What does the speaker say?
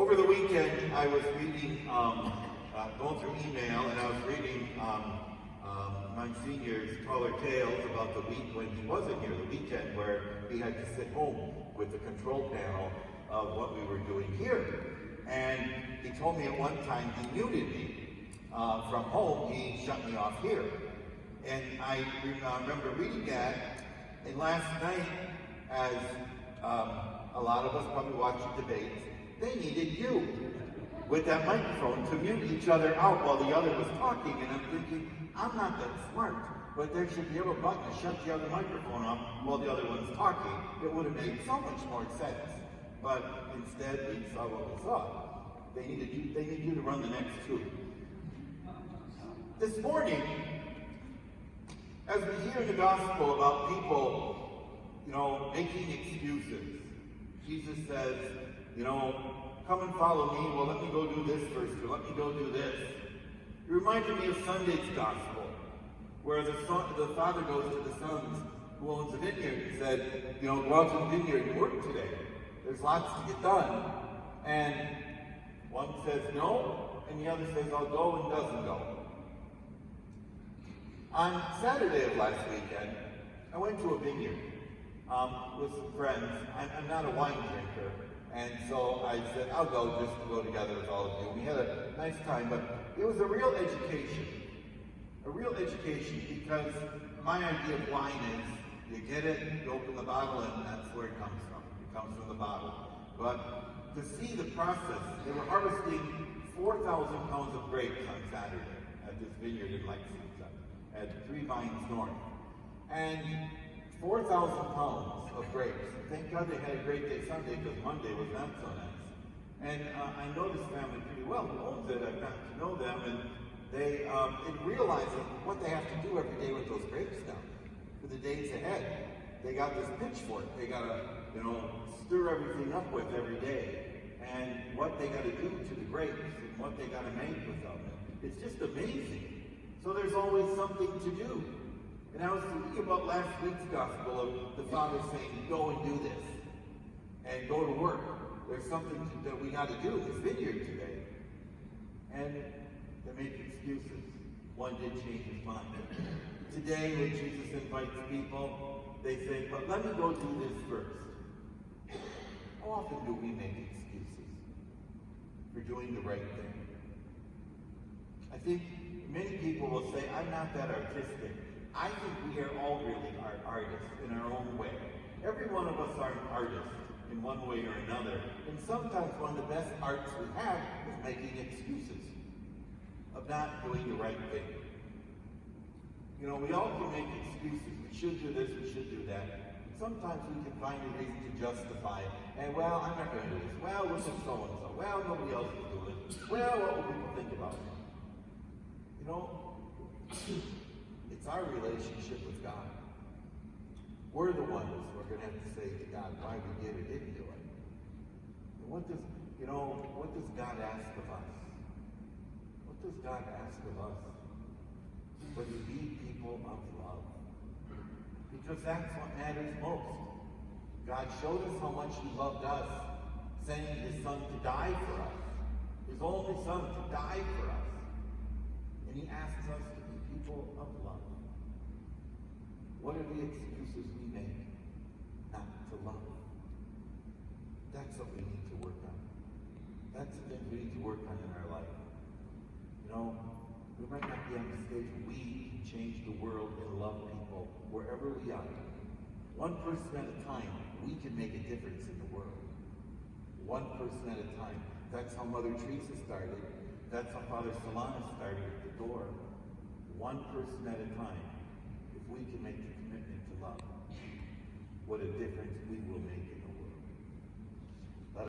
Over the weekend, I was reading, going through email, and I was reading Monsignor's Taller Tales about the week when he wasn't here, the weekend where he had to sit home with the control panel of what we were doing here. And he told me at one time he muted me from home. He shut me off here. And I remember reading that. And last night, as a lot of us probably watching debates, they needed you with that microphone to mute each other out while the other was talking. And I'm thinking, I'm not that smart, but there should be a button to shut the other microphone off while the other one's talking. It would have made so much more sense. But instead, we saw what we saw. They need you to run the next two. This morning, as we hear in the gospel about people, making excuses, Jesus says, come and follow me. Well, let me go do this first, or let me go do this. It reminded me of Sunday's gospel, where the father goes to the sons who owns a vineyard and said, go out to the vineyard and work today. There's lots to get done. And one says no, and the other says I'll go and doesn't go. On Saturday of last weekend, I went to a vineyard with some friends. I'm not a wine drinker, and so I said I'll go just to go together with all of you. We had a nice time, but it was a real education. A real education, because my idea of wine is you get it, you open the bottle, and that's where it comes from. It comes from the bottle. But to see the process, they were harvesting 4,000 pounds of grapes on Saturday at this vineyard in Lexington, at 3 Vines North. And 4,000 pounds of grapes. Thank God they had a great day Sunday, because Monday was not so nice. And I know this family pretty well. Who owns it? I've gotten to know them, and they, in realizing what they have to do every day with those grapes now, for the days ahead, they got this pitchfork. They got to, stir everything up with every day, and what they got to do to the grapes, and what they got to make with them. It's just amazing. So there's always something to do. And I was thinking about last week's gospel of the Father saying, go and do this, and go to work. There's something that we got to do in this vineyard today. And they make excuses. One did change his mind. Today, when Jesus invites people, they say, but let me go do this first. How often do we make excuses for doing the right thing? I think many people will say, I'm not that artistic. I think we are all really artists in our own way. Every one of us are an artist in one way or another. And sometimes one of the best arts we have is making excuses of not doing the right thing. We all can make excuses. We should do this, we should do that. Sometimes we can find a reason to justify it. And, well, I'm not going to do this. Well, look at so-and-so. Well, nobody else is doing it. Well, what will people think about it? It's our relationship with God. We're the ones who are going to have to say to God, why we did or didn't do it. And what does God ask of us? What does God ask of us? But to be people of love. Because that's what matters most. God showed us how much he loved us, sending his son to die for us. His only son to die for us. And he asks us to be people of love. What are the excuses we make not to love? That's what we need to work on. That's the thing we need to work on in our life. We might not be on the stage. We can change the world and love people wherever we are. One person at a time, we can make a difference in the world. One person at a time. That's how Mother Teresa started. That's how Father Solana started at the door. One person at a time. If we can make the commitment to love, what a difference we will make in